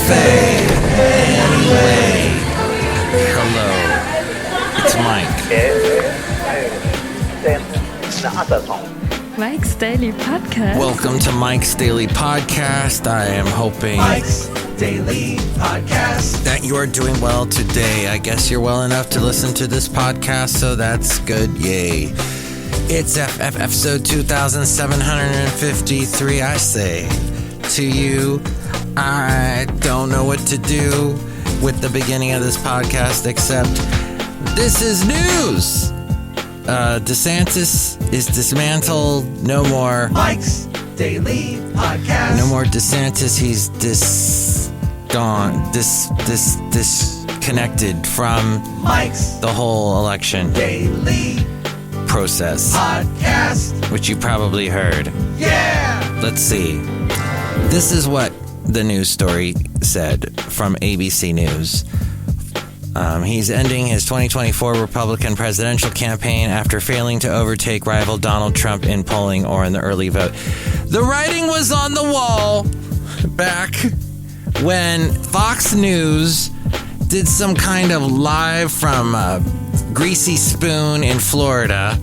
Café Anyway. Hello, it's Mike. Mike's Daily Podcast. Welcome to Mike's Daily Podcast. I am hoping Mike's Daily Podcast that you are doing well today. I guess you're well enough to listen to this podcast, so that's good. Yay. It's episode 2753. I say to you, I don't know what to do with the beginning of this podcast except this is news. DeSantis is dismantled. No more Mike's Daily Podcast. No more DeSantis. He's disconnected from Mike's the whole election Daily process, Podcast, which you probably heard. Yeah. Let's see. This is what the news story said from ABC News. He's ending his 2024 Republican presidential campaign after failing to overtake rival Donald Trump in polling or in the early vote. The writing was on the wall back when Fox News did some kind of live from Greasy Spoon in Florida,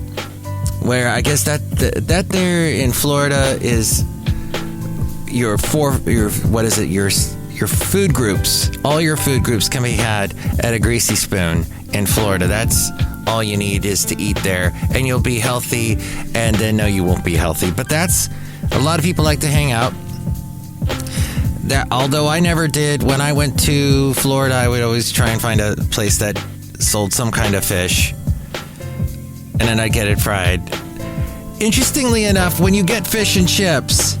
where I guess that there in Florida is your food groups. All your food groups can be had at a Greasy Spoon in Florida. That's all you need is to eat there, and you'll be healthy. And then no, you won't be healthy. But that's a lot of people like to hang out. That although I never did, when I went to Florida, I would always try and find a place that sold some kind of fish, and then I'd get it fried. Interestingly enough, when you get fish and chips,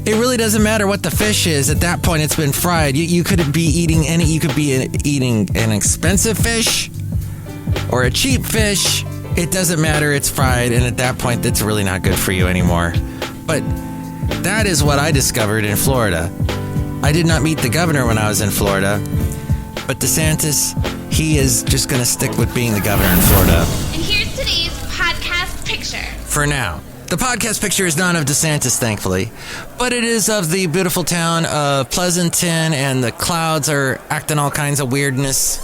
it really doesn't matter what the fish is. At that point, it's been fried. You could be eating You could be eating an expensive fish or a cheap fish. It doesn't matter. It's fried, and at that point, that's really not good for you anymore. But that is what I discovered in Florida. I did not meet the governor when I was in Florida, but DeSantis, he is just going to stick with being the governor in Florida. And here's today's podcast picture. For now. The podcast picture is not of DeSantis, thankfully, but it is of the beautiful town of Pleasanton, and the clouds are acting all kinds of weirdness,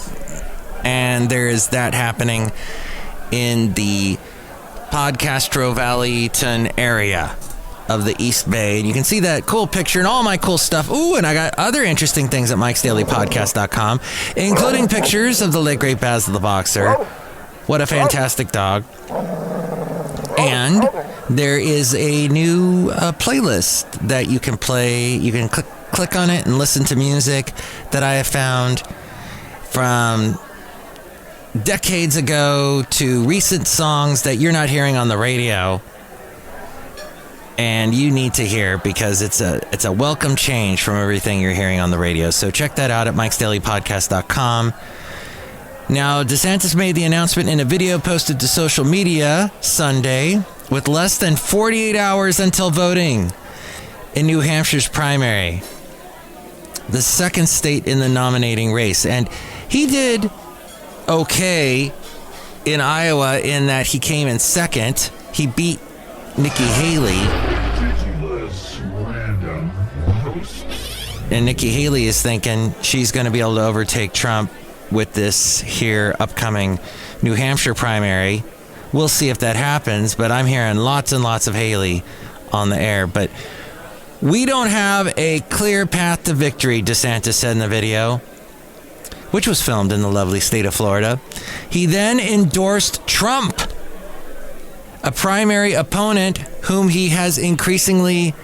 and there is that happening in the Podcastro Valleyton area of the East Bay, and you can see that cool picture and all my cool stuff. Ooh, and I got other interesting things at MikesDailyPodcast.com, including pictures of the late great Basil the Boxer. What a fantastic dog. And there is a new playlist that you can play. You can click on it and listen to music that I have found from decades ago to recent songs that you're not hearing on the radio, and you need to hear because it's a welcome change from everything you're hearing on the radio. So check that out at MikesDailyPodcast.com. Now, DeSantis made the announcement in a video posted to social media Sunday with less than 48 hours until voting in New Hampshire's primary, the second state in the nominating race. And he did okay in Iowa in that he came in second. He beat Nikki Haley. And Nikki Haley is thinking she's going to be able to overtake Trump with this here upcoming New Hampshire primary. We'll see if that happens, but I'm hearing lots and lots of Haley on the air. But we don't have a clear path to victory, DeSantis said in the video, which was filmed in the lovely state of Florida. He then endorsed Trump, a primary opponent whom he has increasingly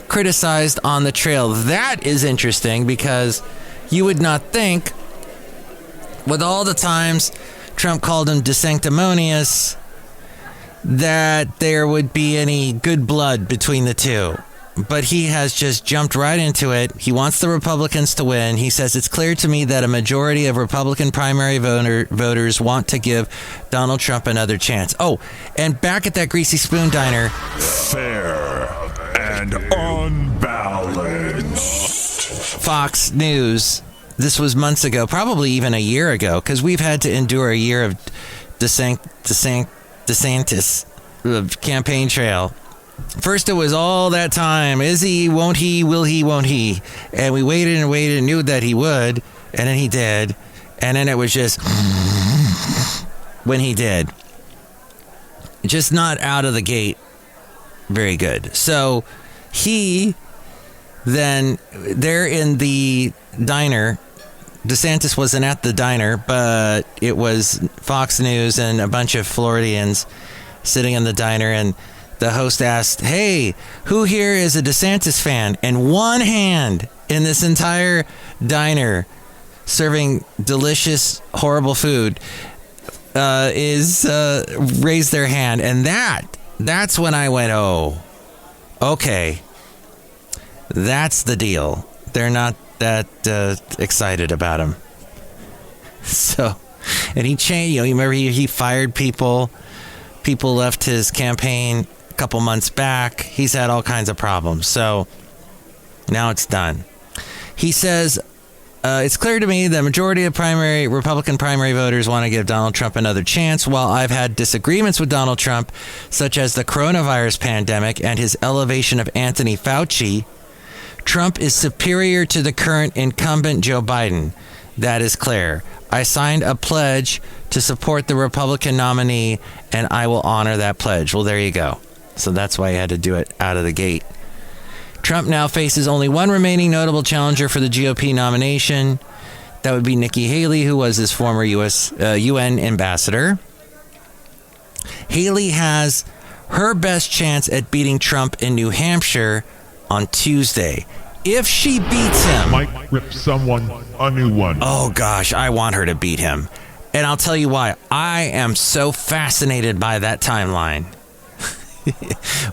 criticized on the trail. That is interesting because you would not think, with all the times Trump called him desanctimonious, that there would be any good blood between the two. But he has just jumped right into it. He wants the Republicans to win. He says, it's clear to me that a majority of Republican primary voters want to give Donald Trump another chance. Oh, and back at that Greasy Spoon diner. Fair and unbalanced. Fox News. This was months ago, probably even a year ago, because we've had to endure a year of DeSantis campaign trail First, it was all that time. Is he? Won't he? Will he? Won't he? And we waited and waited and knew that he would. And then he did. And then it was just when he did. Just not out of the gate very good. So he then, they're in the diner. DeSantis wasn't at the diner, but it was Fox News and a bunch of Floridians sitting in the diner, and the host asked, hey, who here is a DeSantis fan? And one hand in this entire diner serving delicious, horrible food raised their hand. And that's when I went, oh, okay, that's the deal. They're not that excited about him. So, and he changed, you remember he fired people. People left his campaign a couple months back. He's had all kinds of problems. So now it's done. He says, it's clear to me the majority of Republican primary voters want to give Donald Trump another chance. While I've had disagreements with Donald Trump, such as the coronavirus pandemic and his elevation of Anthony Fauci, Trump is superior to the current incumbent Joe Biden. That is clear. I signed a pledge to support the Republican nominee, and I will honor that pledge. Well, there you go. So that's why he had to do it out of the gate. Trump now faces only one remaining notable challenger for the GOP nomination. That would be Nikki Haley, who was his former UN ambassador. Haley has her best chance at beating Trump in New Hampshire on Tuesday. If she beats him... Might rip someone a new one. Oh, gosh, I want her to beat him. And I'll tell you why. I am so fascinated by that timeline.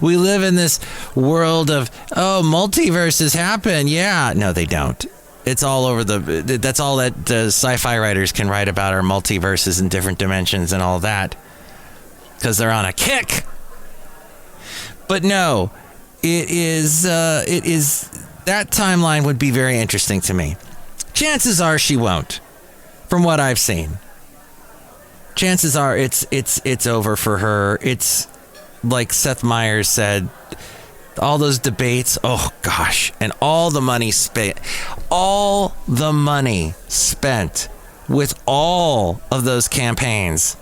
We live in this world of, multiverses happen. Yeah. No, they don't. It's all over that's all that sci-fi writers can write about, are multiverses and different dimensions and all that. Because they're on a kick. But no, it is, that timeline would be very interesting to me. Chances are she won't, from what I've seen. Chances are it's over for her. It's like Seth Meyers said, all those debates, oh gosh, and all the money spent with all of those campaigns.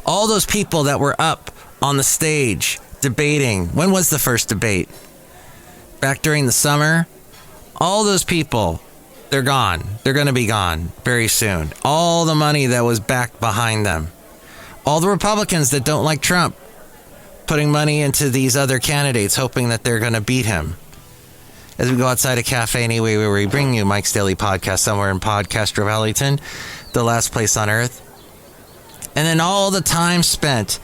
All those people that were up on the stage debating. When was the first debate? Back during the summer? All those people, they're gone. They're going to be gone very soon. All the money that was back behind them. All the Republicans that don't like Trump putting money into these other candidates, hoping that they're going to beat him. As we go outside of Café Anyway, where we bring you Mike's Daily Podcast somewhere in Podcaster Valentino, the last place on earth. And then all the time spent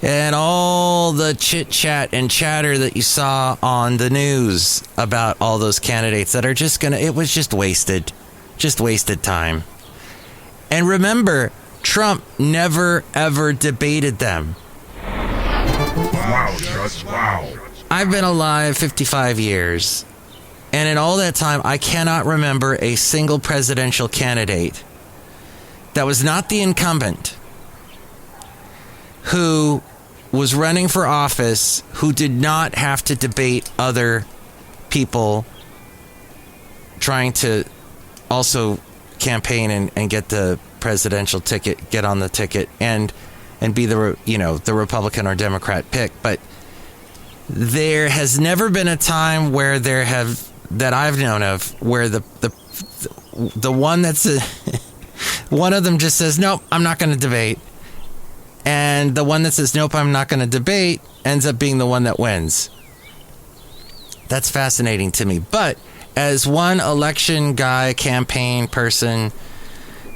and all the chit-chat and chatter that you saw on the news about all those candidates that are just it was just wasted time. And remember, Trump never, ever debated them. Wow, just wow. I've been alive 55 years, and in all that time, I cannot remember a single presidential candidate that was not the incumbent who was running for office who did not have to debate other people trying to also campaign and get the presidential ticket, get on the ticket, and be the Republican or Democrat pick. But there has never been a time where that I've known of where the one that's one of them just says, nope, I'm not going to debate. And the one that says, nope, I'm not going to debate, ends up being the one that wins. That's fascinating to me. But as one election guy, campaign person,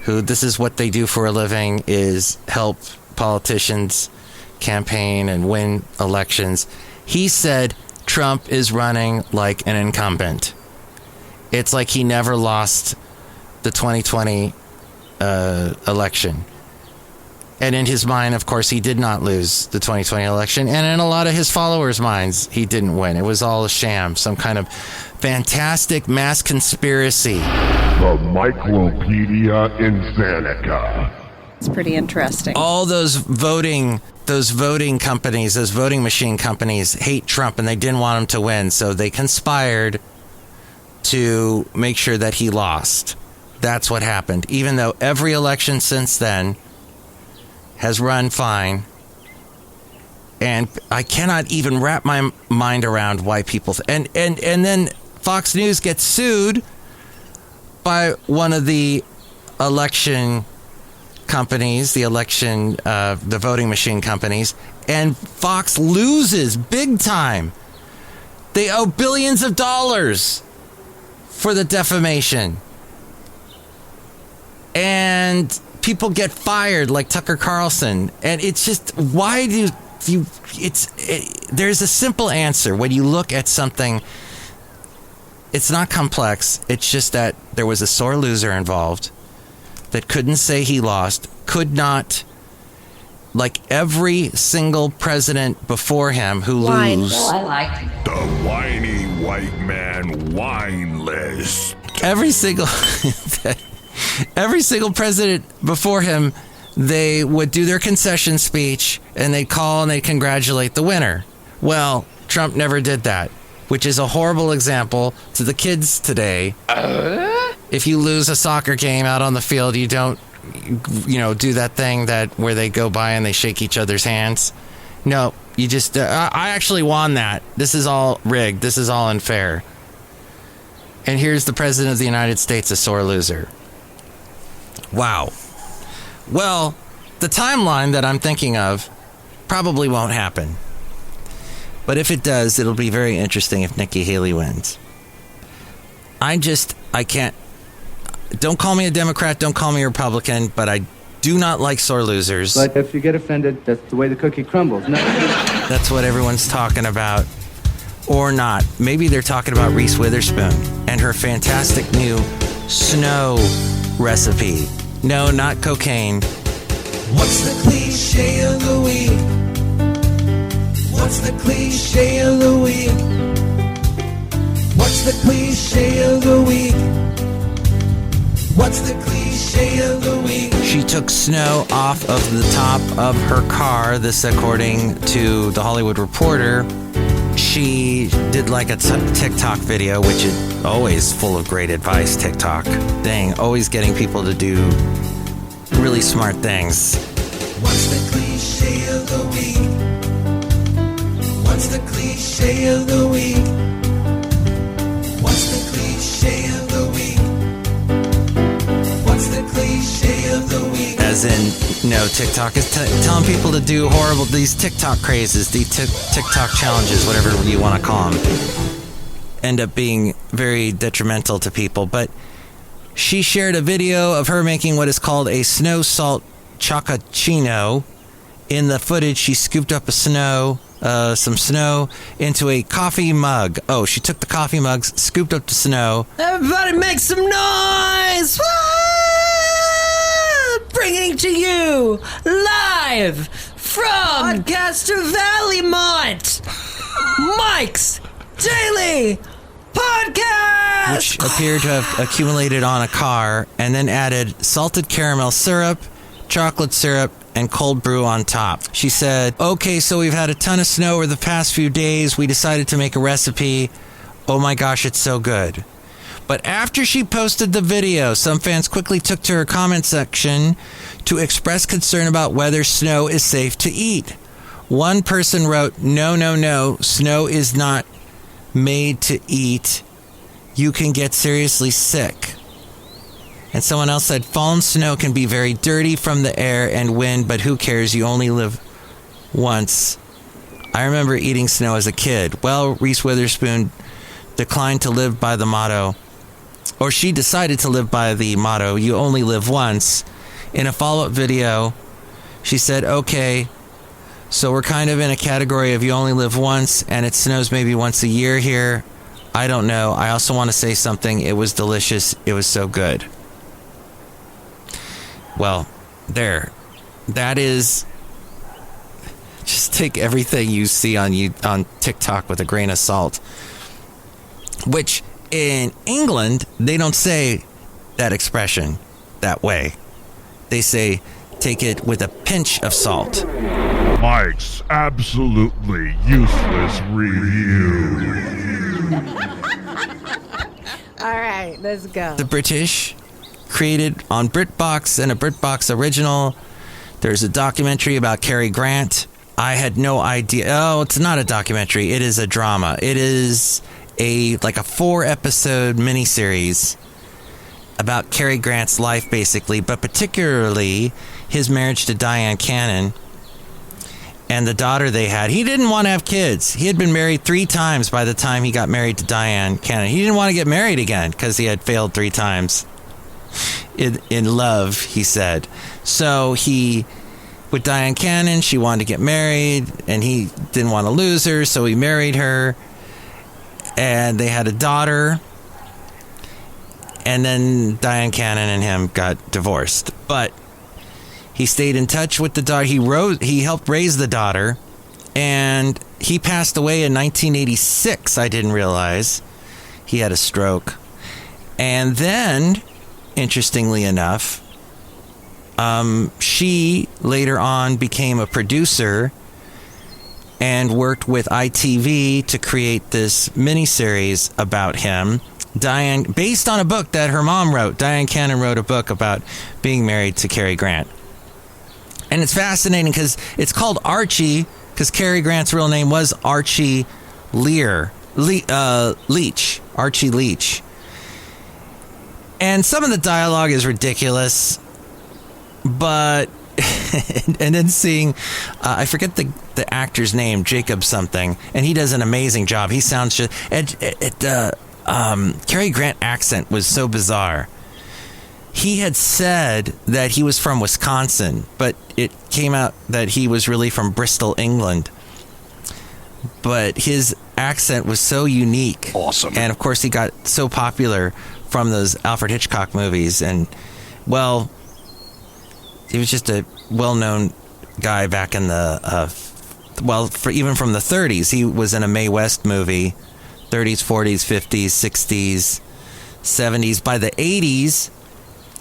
who this is what they do for a living, is help politicians campaign and win elections, he said Trump is running like an incumbent. It's like he never lost the 2020 election. And in his mind, of course, he did not lose the 2020 election. And in a lot of his followers' minds, he didn't win. It was all a sham, some kind of fantastic mass conspiracy. The Micropedia Insanika. It's pretty interesting. All those voting companies, those voting machine companies hate Trump and they didn't want him to win. So they conspired to make sure that he lost. That's what happened. Even though every election since then has run fine. And I cannot even wrap my mind around why people... And then Fox News gets sued by one of the election companies, the voting machine companies, and Fox loses big time. They owe billions of dollars for the defamation. And people get fired like Tucker Carlson. And it's just, why do you... there's a simple answer. When you look at something, it's not complex. It's just that there was a sore loser involved that couldn't say he lost, could not, like every single president before him who lose. I like The whiny white man wine list. Every single president before him, they would do their concession speech and they'd call and they'd congratulate the winner. Well, Trump never did that, which is a horrible example to the kids today. If you lose a soccer game out on the field, you don't, do that thing where they go by and they shake each other's hands. No, you just, I actually won that. This is all rigged. This is all unfair. And here's the president of the United States, a sore loser. Wow. Well, the timeline that I'm thinking of probably won't happen. But if it does, it'll be very interesting if Nikki Haley wins. I can't. Don't call me a Democrat, don't call me a Republican, but I do not like sore losers. But if you get offended, that's the way the cookie crumbles. No. That's what everyone's talking about. Or not. Maybe they're talking about Reese Witherspoon and her fantastic new snow recipe. No, not cocaine. What's the cliche of the week? What's the cliche of the week? What's the cliche of the week? What's the cliche of the week? She took snow off of the top of her car, this according to The Hollywood Reporter. She did like a TikTok video, which is always full of great advice, TikTok. Dang, always getting people to do really smart things. What's the cliche of the week? What's the cliche of the week? What's the cliche of the week? What's the cliche of the week? As in, TikTok is telling people to do these TikTok crazes, these TikTok challenges, whatever you want to call them, end up being very detrimental to people. But she shared a video of her making what is called a snow salt chocochino. In the footage, she scooped up some snow into a coffee mug. Oh, she took the coffee mugs, scooped up the snow. Everybody make some noise! Woo! Bringing to you live from Podcaster Valleymont, Mike's Daily Podcast, which appeared to have accumulated on a car, and then added salted caramel syrup, chocolate syrup, and cold brew on top. She said, okay, so we've had a ton of snow over the past few days. We decided to make a recipe. Oh my gosh, it's so good. But after she posted the video, some fans quickly took to her comment section to express concern about whether snow is safe to eat. One person wrote, no, snow is not made to eat. You can get seriously sick. And someone else said, fallen snow can be very dirty from the air and wind, but who cares? You only live once. I remember eating snow as a kid. Well, Reese Witherspoon declined to live by the motto, or she decided to live by the motto, you only live once. In a follow-up video, she said, okay, so we're kind of in a category of you only live once, and it snows maybe once a year here. I don't know. I also want to say something. It was delicious. It was so good. Well, there. That is... Just take everything you see on TikTok with a grain of salt. Which, in England, they don't say that expression that way. They say, take it with a pinch of salt. Mike's absolutely useless review. All right, let's go. The British created on BritBox and a BritBox original. There's a documentary about Cary Grant. I had no idea. Oh, it's not a documentary. It is a drama. It is a 4-episode miniseries about Cary Grant's life, basically, but particularly his marriage to Diane Cannon and the daughter they had. He didn't want to have kids. He had been married 3 times by the time he got married to Diane Cannon. He didn't want to get married again because he had failed 3 times in love, he said. So with Diane Cannon, she wanted to get married, and he didn't want to lose her, so he married her, and they had a daughter. And then Diane Cannon and him got divorced. But he stayed in touch with the daughter. He helped raise the daughter. And he passed away in 1986. I didn't realize. He had a stroke. And then, interestingly enough, she later on became a producer and worked with ITV to create this miniseries about him. Diane, based on a book that her mom wrote. Diane Cannon wrote a book about being married to Cary Grant. And it's fascinating because it's called Archie, because Cary Grant's real name was Archie Leach. Archie Leach. And some of the dialogue is ridiculous, but... and then seeing... I forget the actor's name, Jacob something, and he does an amazing job. He sounds just... Cary Grant accent was so bizarre. He had said that he was from Wisconsin, but it came out that he was really from Bristol, England. But his accent was so unique. Awesome. And of course he got so popular from those Alfred Hitchcock movies. And, well, he was just a well-known guy back in the, even from the 30s. He was in a Mae West movie. 30s, 40s, 50s, 60s, 70s. By the 80s,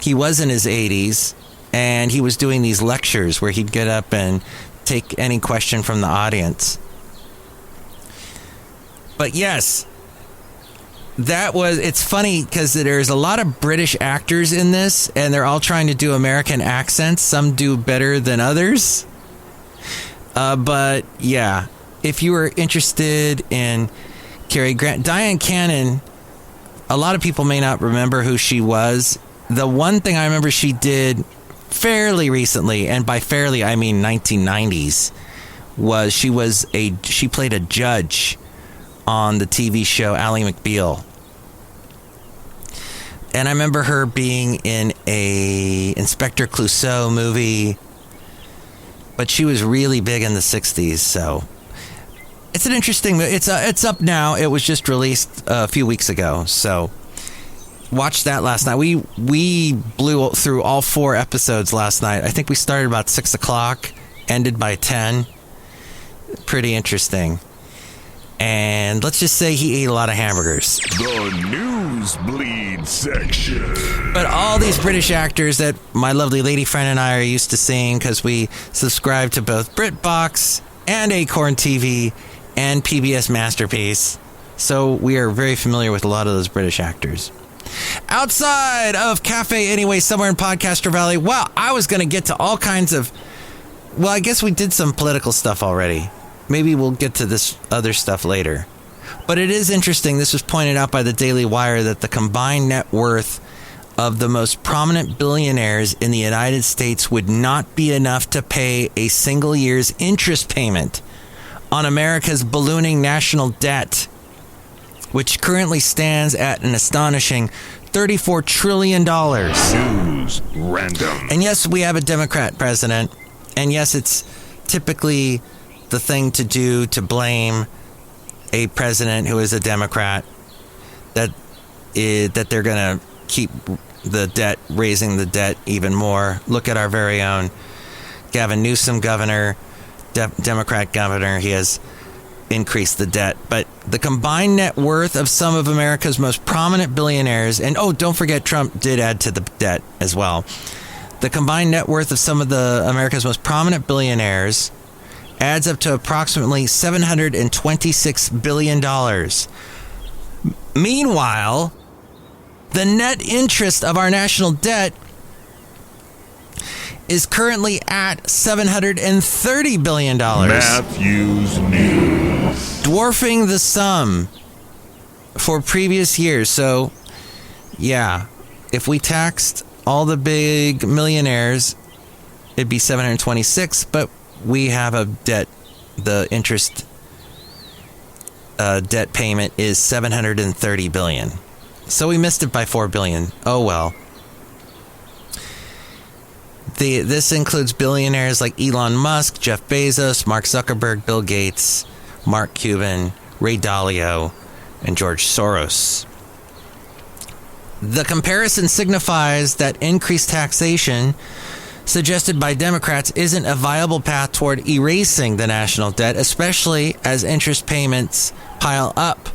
he was in his 80s, and he was doing these lectures where he'd get up and take any question from the audience. But yes, it's funny because there's a lot of British actors in this, and they're all trying to do American accents. Some do better than others. But yeah, if you were interested in Cary Grant, Diane Cannon, a lot of people may not remember who she was. The one thing I remember she did fairly recently, and by fairly I mean 1990s, was she played a judge on the TV show Ally McBeal. And I remember her being in a Inspector Clouseau movie, but she was really big in the 60s, so it's an interesting movie. It's up now. It was just released a few weeks ago, so watched that last night. We blew through all 4 episodes last night. I think we started about 6 o'clock, ended by 10. Pretty interesting. And let's just say he ate a lot of hamburgers. The Newsbleed section. But all these British actors that my lovely lady friend and I are used to seeing, because we subscribe to both BritBox and Acorn TV and PBS Masterpiece. So we are very familiar with a lot of those British actors. Outside of Café Anyway, somewhere in Podcaster Valley, well, I was going to get to all kinds of... Well, I guess we did some political stuff already. Maybe we'll get to this other stuff later. But it is interesting, this was pointed out by the Daily Wire, that the combined net worth of the most prominent billionaires in the United States would not be enough to pay a single year's interest payment on America's ballooning national debt, which currently stands at an astonishing $34 trillion. News random. And yes, we have a Democrat president. And yes, it's typically the thing to do to blame a president who is a Democrat that they're going to keep the debt, raising the debt even more. Look at our very own Gavin Newsom governor, Democrat governor. He has increased the debt. But the combined net worth of some of America's most prominent billionaires, and oh, don't forget Trump did add to the debt as well. The combined net worth of some of the America's most prominent billionaires adds up to approximately $726 billion. Meanwhile, the net interest of our national debt is currently at $730 billion. Matthew's News. Dwarfing the sum for previous years. So, yeah, if we taxed all the big millionaires, it'd be 726, but we have a debt. The interest debt payment is $730 billion. So we missed it by $4 billion. Oh, well. This includes billionaires like Elon Musk, Jeff Bezos, Mark Zuckerberg, Bill Gates, Mark Cuban, Ray Dalio, and George Soros. The comparison signifies that increased taxation suggested by Democrats isn't a viable path toward erasing the national debt, especially as interest payments pile up.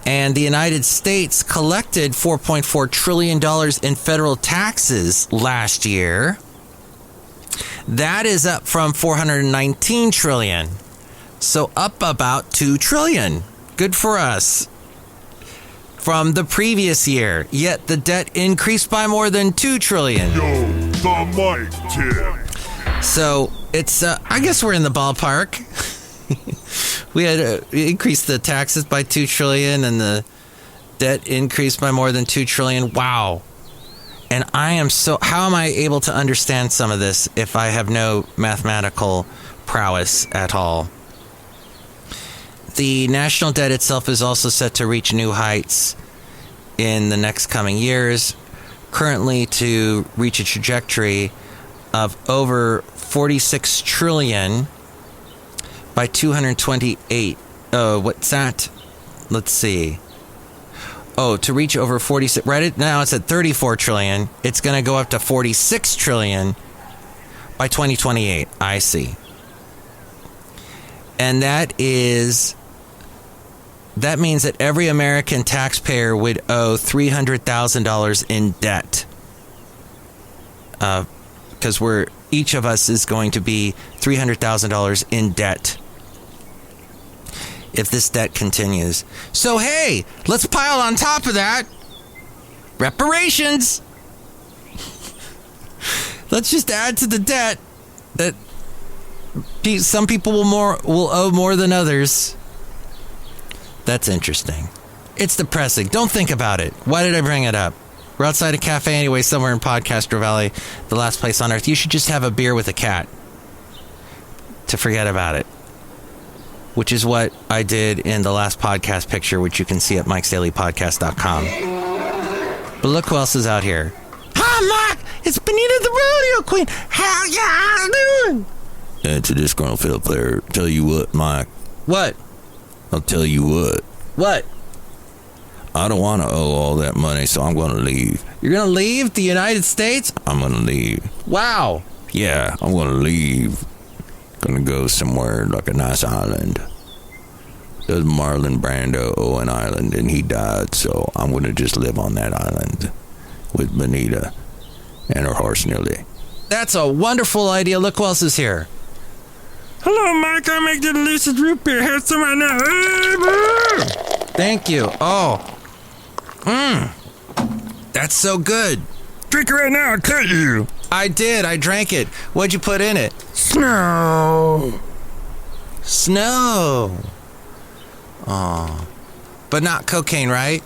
And the United States collected $4.4 trillion in federal taxes last year. That is up from $419 trillion. So up about $2 trillion. Good for us. From the previous year. Yet the debt increased by more than $2 trillion. Yo, the mic tip. So it's, I guess we're in the ballpark. We had increased the taxes by $2 trillion and the debt increased by more than $2 trillion. Wow. And how am I able to understand some of this if I have no mathematical prowess at all? The national debt itself is also set to reach new heights in the next coming years, currently to reach a trajectory of over $46 trillion by 228. What's that? Let's see. To reach over 46. Right now it's at 34 trillion. It's going to go up to 46 trillion by 2028. I see. And that means that every American taxpayer would owe $300,000 in debt. Because each of us is going to be $300,000 in debt if this debt continues. So, hey, let's pile on top of that reparations. Let's just add to the debt that some people will owe more than others. That's interesting. It's depressing. Don't think about it. Why did I bring it up? We're outside a Café Anyway, somewhere in Podcaster Valley, the last place on earth. You should just have a beer with a cat to forget about it, which is what I did in the last podcast picture, which you can see at MikesDailyPodcast.com. But look who else is out here. Hi, Mike! It's Benita the Rodeo Queen! How y'all doing? And to this disgruntled fiddle player, tell you what, Mike. What? I'll tell you what. What? I don't want to owe all that money, so I'm going to leave. You're going to leave the United States? I'm going to leave. Wow. Yeah, I'm going to leave. Going to go somewhere like a nice island. There's Marlon Brando owe an island, and he died, so I'm going to just live on that island with Benita and her horse Nilly. That's a wonderful idea. Look who else is here. Hello, Mike. I make the delicious root beer. Have some right now. Thank you. Oh. That's so good. Drink it right now. I'll cut you. I did. I drank it. What'd you put in it? Snow. Snow. Oh. But not cocaine, right?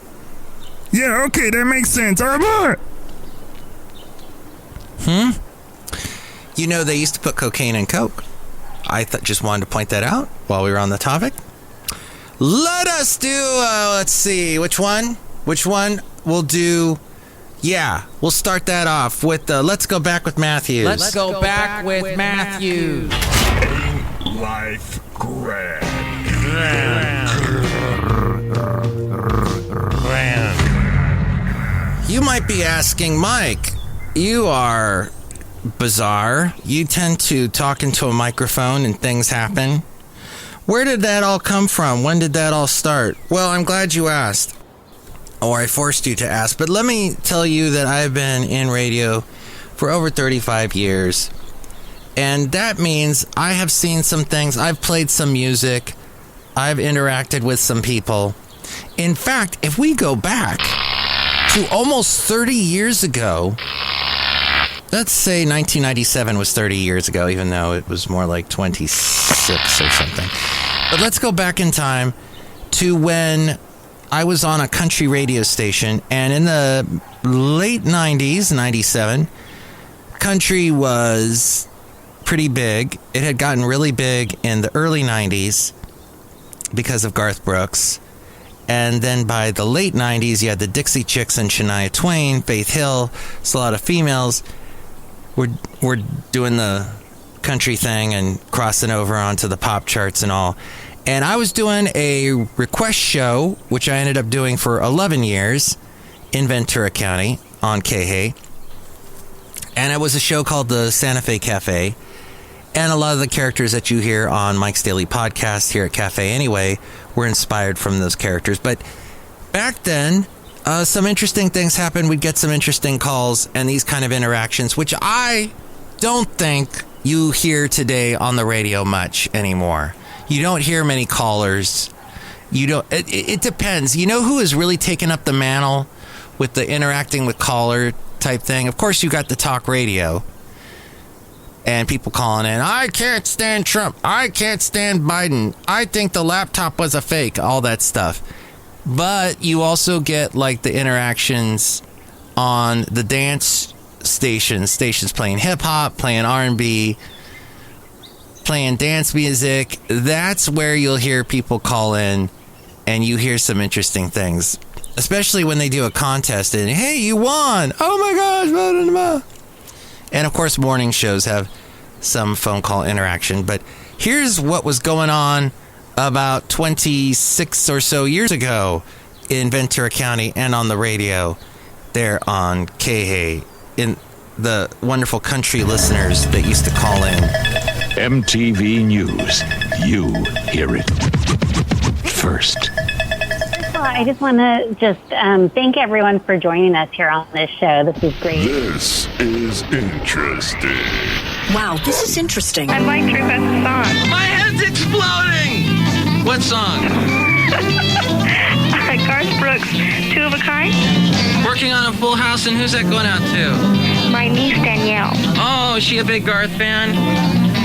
Yeah, okay. That makes sense. All right. You know, they used to put cocaine in Coke. I just wanted to point that out while we were on the topic. Let us do, let's see, which one? We'll do, we'll start that off with Let's Go Back with Matthews. Let's go back with Matthews. Life Grand. You might be asking, Mike, you are bizarre. You tend to talk into a microphone and things happen. Where did that all come from? When did that all start? Well, I'm glad you asked. or I forced you to ask, but let me tell you that I've been in radio for over 35 years. And that means I have seen some things. I've played some music. I've interacted with some people. In fact, if we go back to almost 30 years ago, let's say 1997 was 30 years ago, even though it was more like 26 or something. But let's go back in time to when I was on a country radio station, and in the late 90s, 97, country was pretty big. It had gotten really big in the early 90s because of Garth Brooks. And then by the late 90s, you had the Dixie Chicks and Shania Twain, Faith Hill. So a lot of females were doing the country thing and crossing over onto the pop charts and all. And I was doing a request show, which I ended up doing for 11 years in Ventura County on KHAY. And it was a show called the Santa Fe Cafe. And a lot of the characters that you hear on Mike's Daily Podcast here at Café Anyway were inspired from those characters. But back then, some interesting things happened. We'd get some interesting calls and these kind of interactions, which I don't think you hear today on the radio much anymore. You don't hear many callers. You don't. It depends. You know who has really taken up the mantle with the interacting with caller type thing? Of course, you got the talk radio and people calling in. I can't stand Trump. I can't stand Biden. I think the laptop was a fake. All that stuff. But you also get like the interactions on the dance stations playing hip hop, playing R&B, playing dance music. That's where you'll hear people call in and you hear some interesting things, especially when they do a contest and, hey, you won. Oh my gosh. Blah, blah, blah. And of course, morning shows have some phone call interaction. But here's what was going on about 26 or so years ago in Ventura County and on the radio there on KHAY, in the wonderful country listeners that used to call in. MTV News. You hear it first. Well, I just want to thank everyone for joining us here on this show. This is great. This is interesting. Wow, this is interesting. I'd like to request a song. My head's exploding! What song? Garth Brooks, Two of a Kind. Working on a Full House, and who's that going out to? My niece Danielle. Oh, is she a big Garth fan?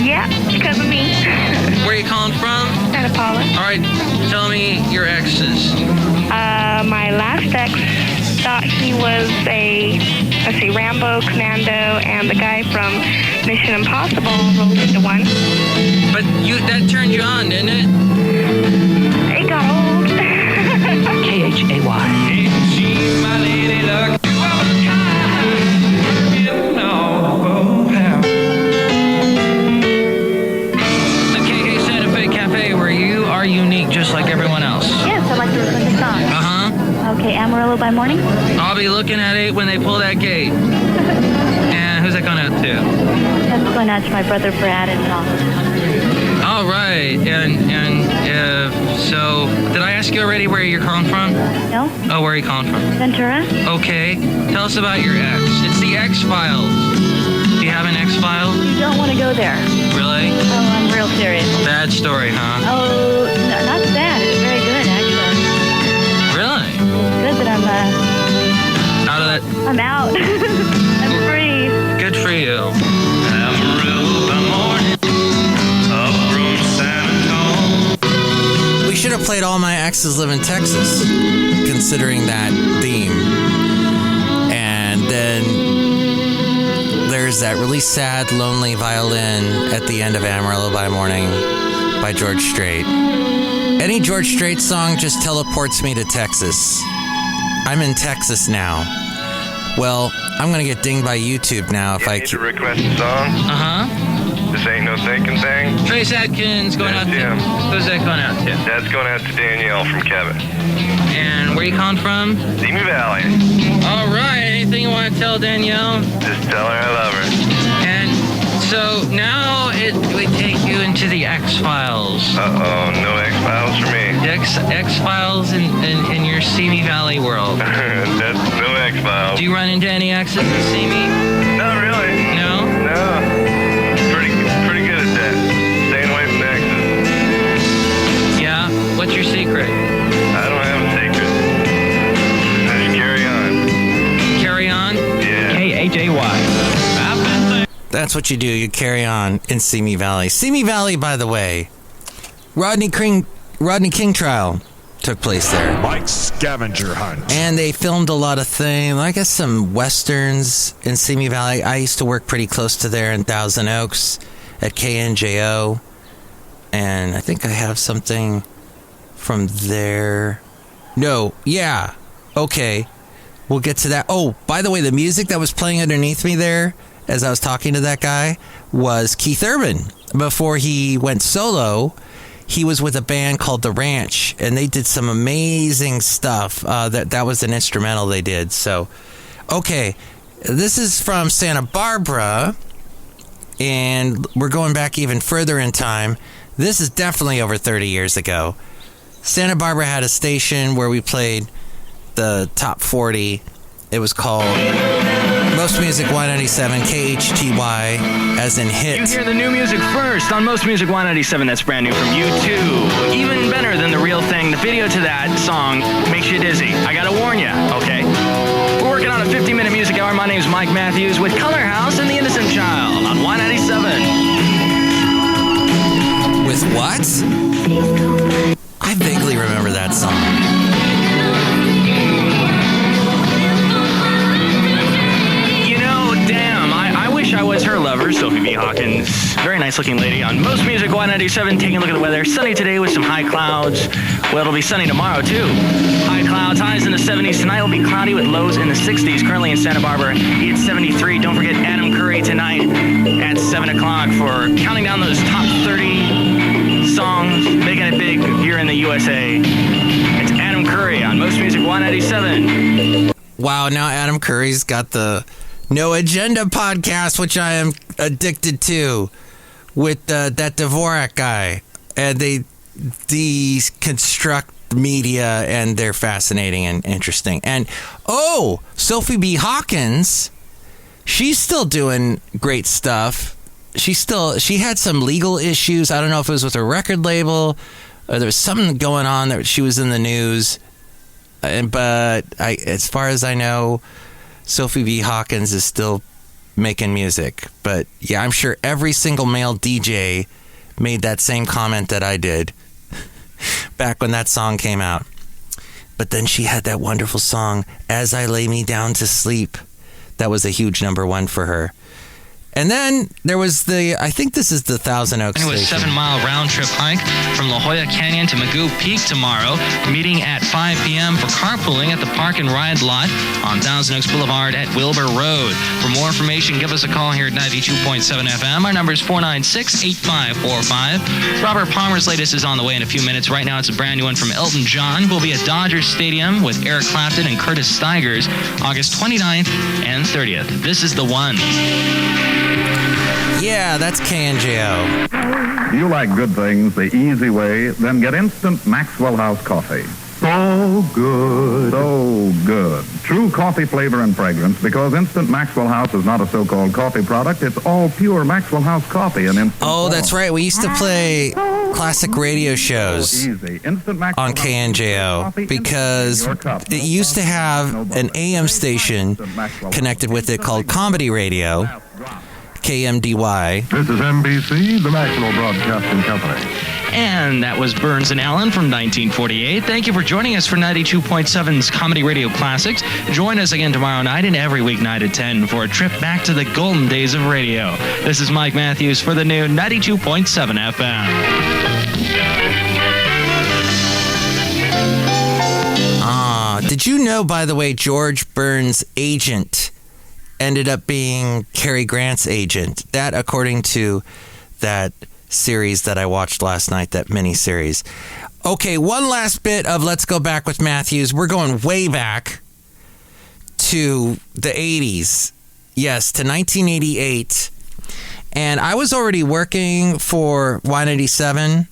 Yeah, because of me. Where are you calling from? Santa Paula. All right, tell me your exes. My last ex thought he was Rambo, Commando, and the guy from Mission Impossible rolled into one. But that turned you on, didn't it? It got old. KHAY. She's my lady luck. The KK Santa Fe Cafe, where you are unique just like everyone else. Yes, I'd like to request a song. Uh-huh. Okay, Amarillo by Morning. I'll be looking at it when they pull that gate. And who's that going out to? That's going out to my brother Brad and all. All right. So, did I ask you already where you're calling from? No? Oh, where are you calling from? Ventura? Okay. Tell us about your ex. It's the X-Files. Do you have an X-File? You don't want to go there. Really? Oh, I'm real serious. Bad story, huh? Oh, no, not bad. It's very good, actually. Really? It's good that I'm, Out of that. I'm out. I'm free. Good for you. We should have played All My Exes Live in Texas, considering that theme. And then there's that really sad, lonely violin at the end of Amarillo by Morning by George Strait. Any George Strait song just teleports me to Texas. I'm in Texas now. Well, I'm going to get dinged by YouTube now if I need to request a song. Uh-huh. This ain't no thinking thing. Trace Atkins going out to. Who's that going out to? That's going out to Danielle from Kevin. And where you calling from? Simi Valley. All right. Anything you want to tell Danielle? Just tell her I love her. And So now we take you into the X-Files. Uh-oh, no X-Files for me. X-Files in your Simi Valley world. That's no X-Files. Do you run into any X's in Simi? Not really. No? No. Pretty good at that. Staying away from the X's. Yeah? What's your secret? I don't have a secret. Just carry on. Carry on? Yeah. K-H-A-Y. That's what you do. You carry on in Simi Valley. Simi Valley, by the way, Rodney King trial took place there. Mike's scavenger hunt. And they filmed a lot of things, I guess some westerns in Simi Valley. I used to work pretty close to there in Thousand Oaks at KNJO. And I think I have something from there. No, yeah. Okay. We'll get to that. Oh, by the way, the music that was playing underneath me there as I was talking to that guy was Keith Urban. Before he went solo, he was with a band called The Ranch, and they did some amazing stuff. That was an instrumental they did. So, okay, this is from Santa Barbara, and we're going back even further in time. This is definitely over 30 years ago. Santa Barbara had a station where we played the top 40. It was called Most Music 197 KHTY, as in hit. You hear the new music first on Most Music 197. That's brand new from U2. Even better than the real thing. The video to that song makes you dizzy. I gotta warn you, okay? We're working on a 50-minute music hour. My name's Mike Matthews with Color House and the Innocent Child on 197. With what? I vaguely remember that song. I was her lover, Sophie B. Hawkins. Very nice looking lady on Most Music 197. Taking a look at the weather. Sunny today with some high clouds. Well, it'll be sunny tomorrow, too. High clouds, highs in the 70s. Tonight will be cloudy with lows in the 60s. Currently in Santa Barbara, it's 73. Don't forget Adam Curry tonight at 7 o'clock for counting down those top 30 songs, making it big here in the USA. It's Adam Curry on Most Music 197. Wow, now Adam Curry's got the No Agenda podcast, which I am addicted to, with that Dvorak guy. And they deconstruct media, and they're fascinating and interesting. And, oh, Sophie B. Hawkins, she's still doing great stuff. She had some legal issues. I don't know if it was with her record label, or there was something going on that she was in the news. But as far as I know, Sophie B. Hawkins is still making music. But yeah, I'm sure every single male DJ made that same comment that I did back when that song came out. But then she had that wonderful song, As I Lay Me Down to Sleep. That was a huge #1 for her. And then there was I think this is the Thousand Oaks station. It was a 7-mile round-trip hike from La Jolla Canyon to Magoo Peak tomorrow, meeting at 5 p.m. for carpooling at the Park and Ride lot on Thousand Oaks Boulevard at Wilbur Road. For more information, give us a call here at 92.7 FM. Our number is 496-8545. Robert Palmer's latest is on the way in a few minutes. Right now, it's a brand new one from Elton John, who will be at Dodger Stadium with Eric Clapton and Curtis Stigers August 29th and 30th. This is The One. Yeah, that's KNJO. Do you like good things the easy way? Then get instant Maxwell House coffee. So good. So good. True coffee flavor and fragrance, because instant Maxwell House is not a so-called coffee product. It's all pure Maxwell House coffee and instant. Oh, that's right. We used to play classic radio shows on KNJO because it used to have an AM station connected with it called Comedy Radio. KMDY. This is NBC, the National Broadcasting Company. And that was Burns and Allen from 1948. Thank you for joining us for 92.7's Comedy Radio Classics. Join us again tomorrow night and every weeknight at 10 for a trip back to the golden days of radio. This is Mike Matthews for the new 92.7 FM. Did you know, by the way, George Burns' agent ended up being Cary Grant's agent? That, according to that series that I watched last night, that mini-series. Okay, one last bit of Let's Go Back with Matthews. We're going way back to the 80s. Yes, to 1988. And I was already working for Y97.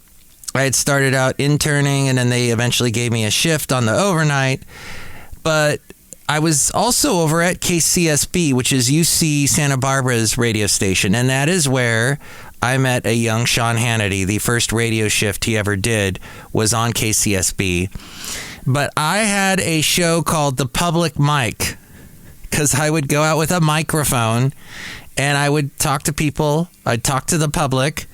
I had started out interning, and then they eventually gave me a shift on the overnight. But I was also over at KCSB, which is UC Santa Barbara's radio station. And that is where I met a young Sean Hannity. The first radio shift he ever did was on KCSB. But I had a show called The Public Mic, because I would go out with a microphone and I would talk to people. I'd talk to the public,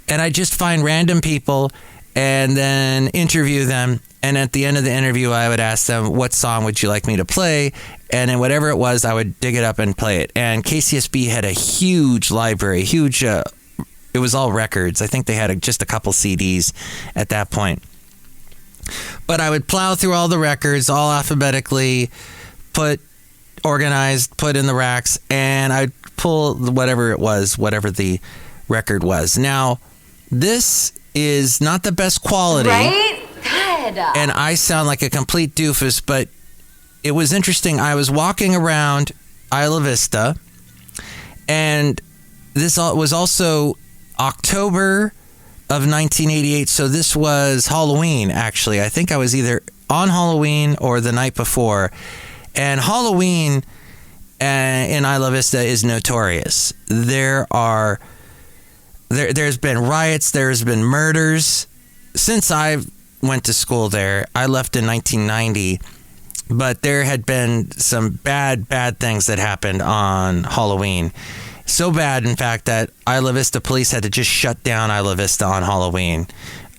and I'd just find random people and then interview them. And at the end of the interview, I would ask them, what song would you like me to play? And then whatever it was, I would dig it up and play it. And KCSB had a huge library, it was all records. I think they had just a couple CDs at that point. But I would plow through all the records, all alphabetically, organized, put in the racks, and I'd pull whatever it was, whatever the record was. Now, this is not the best quality. Right? God. And I sound like a complete doofus, but it was interesting. I was walking around Isla Vista, and this was also October of 1988, so this was Halloween, actually. I think I was either on Halloween or the night before. And Halloween in Isla Vista is notorious. There's been riots, there's been murders. Since I went to school there, I left in 1990, but there had been some bad things that happened on Halloween. So bad, in fact, that Isla Vista police had to just shut down Isla Vista on Halloween.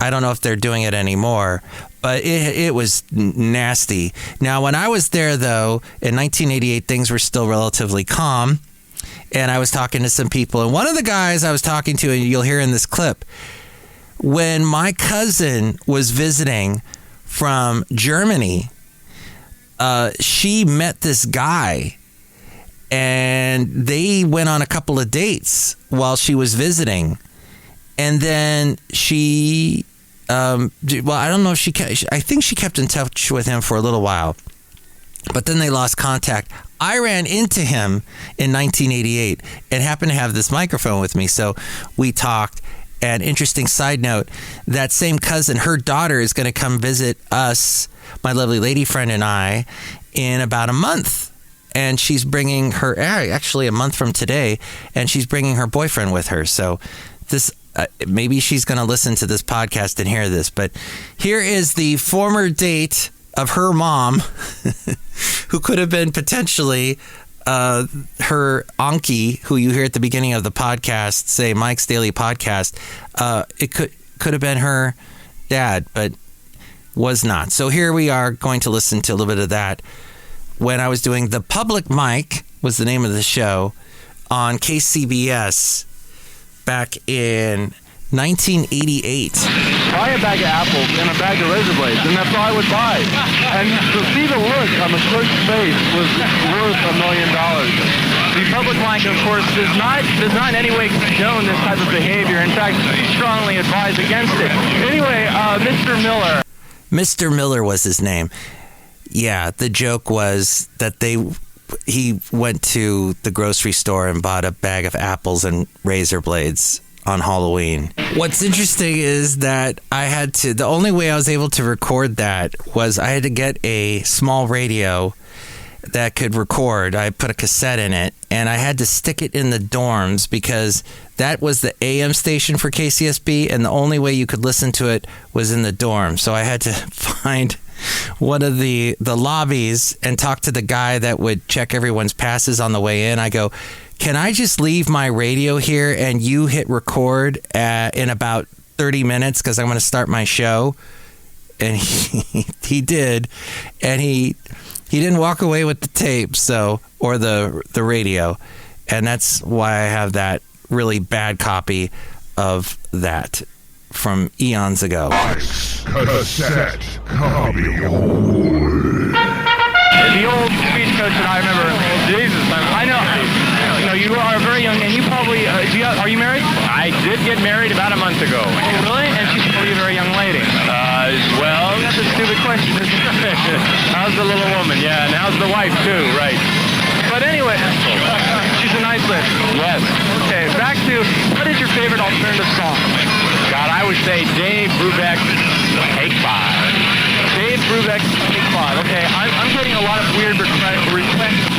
I don't know if they're doing it anymore, but it was nasty. Now, when I was there, though, in 1988, things were still relatively calm, and I was talking to some people. And one of the guys I was talking to, and you'll hear in this clip, when my cousin was visiting from Germany, she met this guy, and they went on a couple of dates while she was visiting. And then she, I don't know if I think she kept in touch with him for a little while, but then they lost contact. I ran into him in 1988 and happened to have this microphone with me. So we talked. And interesting side note, that same cousin, her daughter is going to come visit us, my lovely lady friend and I, in about a month. And she's bringing her, actually a month from today, and she's bringing her boyfriend with her. So this, maybe she's going to listen to this podcast and hear this. But here is the former date of her mom, who could have been potentially her Anki, who you hear at the beginning of the podcast say Mike's Daily Podcast. It could have been her dad, but was not. So here we are going to listen to a little bit of that. When I was doing The Public Mic, was the name of the show, on KCBS back in 1988. Buy a bag of apples and a bag of razor blades, and that's all I would buy. And to see the look on the clerk's face was worth $1 million. The Public Mic, of course, does not in any way condone this type of behavior. In fact, strongly advise against it. Anyway, Mr. Miller. Mr. Miller was his name. Yeah, the joke was that he went to the grocery store and bought a bag of apples and razor blades on Halloween. What's interesting is that the only way I was able to record that was I had to get a small radio that could record. I put a cassette in it, and I had to stick it in the dorms because that was the AM station for KCSB, and the only way you could listen to it was in the dorm. So I had to find one of the lobbies and talk to the guy that would check everyone's passes on the way in. I go, can I just leave my radio here and you hit record in about 30 minutes because I'm going to start my show? And he did, and he didn't walk away with the tape, or the radio, and that's why I have that really bad copy of that from eons ago. Cassette copy. The old speech coach that I remember, Jesus, I know, you are very young, and you probably, are you married? I did get married about a month ago. Oh, really? And she's probably a very young lady. Well, that's a stupid question, isn't it? How's the little woman? Yeah, and how's the wife, too, right? But anyway, she's a nice lady. Yes. Okay, back to, what is your favorite alternative song? God, I would say Dave Brubeck's Take 5. Dave Brubeck's Take 5. Okay, I'm getting a lot of weird requests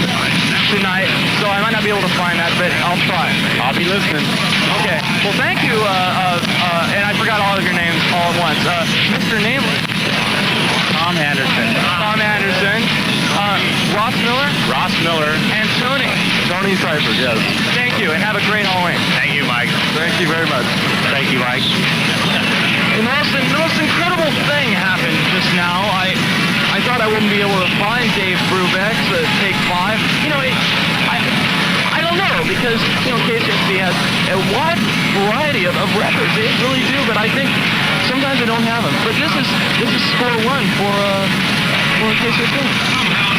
tonight, so I might not be able to find that, but I'll try. I'll be listening. Okay, well, thank you, and I forgot all of your names all at once. Mr. Nameless. Tom Anderson. Tom Anderson. Ross Miller. Ross Miller. And Tony. Tony Cypher, yes. Thank you, and have a great Halloween. Thank you, Mike. Thank you very much. Thank you, Mike. The most incredible thing happened just now. I thought I wouldn't be able to find Dave Brubeck's Take 5. You know, I don't know, because, you know, KCSB has a wide variety of records. They really do, but I think sometimes they don't have them. But this is score one for KCSB.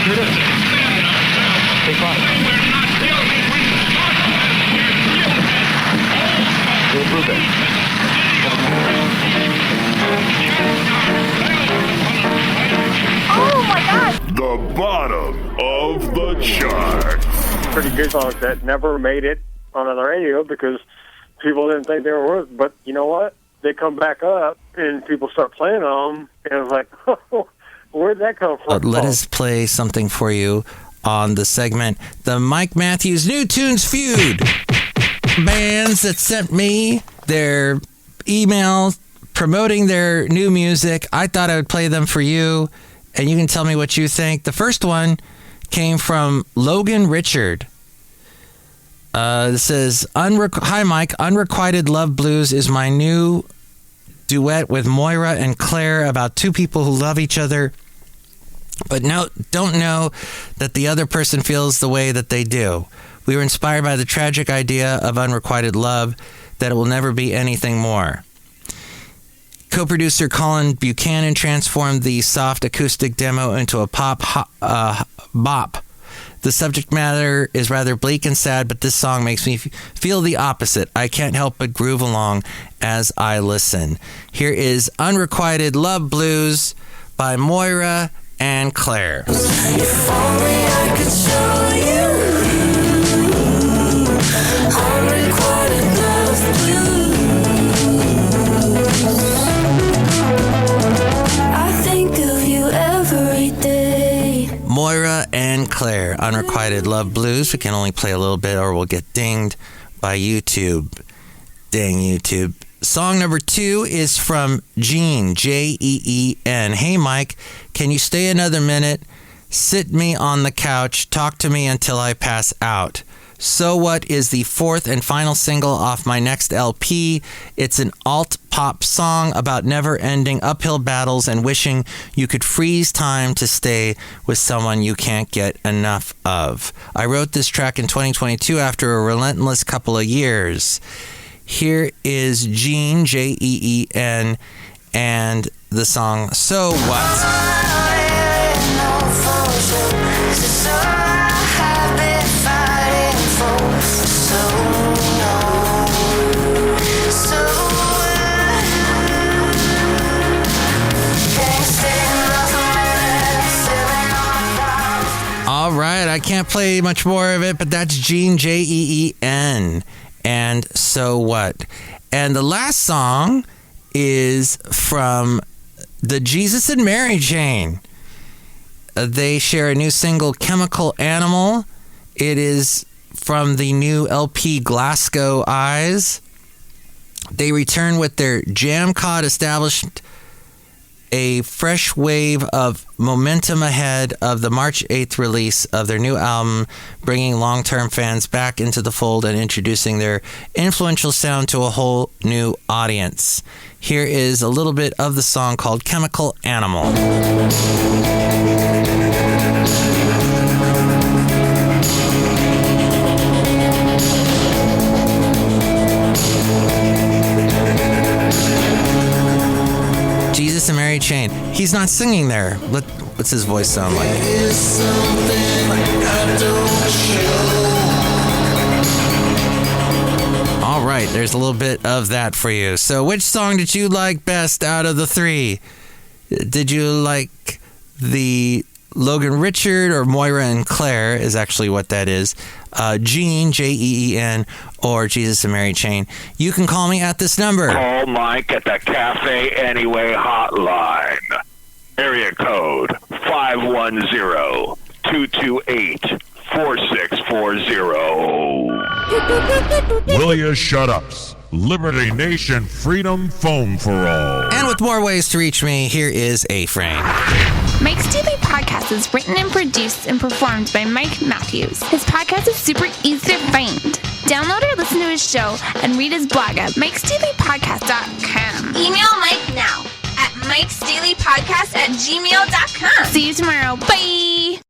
Here it is. Take 5. Dave Brubeck. Oh my God! The bottom of the chart. Pretty good songs that never made it on the radio because people didn't think they were worth it. But you know what? They come back up and people start playing them, and it's like, oh, where'd that come from? Let us play something for you on the segment, the Mike Matthews New Tunes Feud. Bands that sent me their email promoting their new music. I thought I would play them for you, and you can tell me what you think. The first one came from Logan Richard. This says, Hi Mike, Unrequited Love Blues is my new duet with Moira and Claire about two people who love each other but don't know that the other person feels the way that they do. We were inspired by the tragic idea of unrequited love, that it will never be anything more. Co-producer Colin Buchanan transformed the soft acoustic demo into a pop bop. The subject matter is rather bleak and sad, but this song makes me feel the opposite. I can't help but groove along as I listen. Here is Unrequited Love Blues by Moira and Claire. If only I could show you unrequited love blues. I think of you every day. Moira and Claire, Unrequited Love Blues. We can only play a little bit or we'll get dinged by YouTube. Dang YouTube. Song number 2 is from Jean, Jeen. Hey Mike, can you stay another minute? Sit me on the couch, talk to me until I pass out. So What is the 4th and final single off my next LP. It's an alt-pop song about never-ending uphill battles and wishing you could freeze time to stay with someone you can't get enough of. I wrote this track in 2022 after a relentless couple of years. Here is Jean, Jeen, and the song So What? All right, I can't play much more of it, but that's Jean, Jeen, and So What? And the last song is from the Jesus and Mary Chain. They share a new single, Chemical Animal. It is from the new LP Glasgow Eyes. They return with their Jam Cod, established a fresh wave of momentum ahead of the March 8th release of their new album, bringing long-term fans back into the fold and introducing their influential sound to a whole new audience. Here is a little bit of the song called Chemical Animal. Jesus and Mary Chain. He's not singing there. What's his voice sound like? All right, there's a little bit of that for you. So which song did you like best out of the 3? Did you like the Logan Richard, or Moira and Claire is actually what that is. Jean, Jeen, or Jesus and Mary Chain. You can call me at this number. Call Mike at the Café Anyway hotline. Area code 510-228-4640. Will you shut ups? Liberty Nation Freedom Foam for All. And with more ways to reach me, here is A-Frame. Mike's Daily Podcast is written and produced and performed by Mike Matthews. His podcast is super easy to find. Download or listen to his show and read his blog at MikesDailyPodcast.com. Email Mike now at MikesDailyPodcast@gmail.com. See you tomorrow. Bye!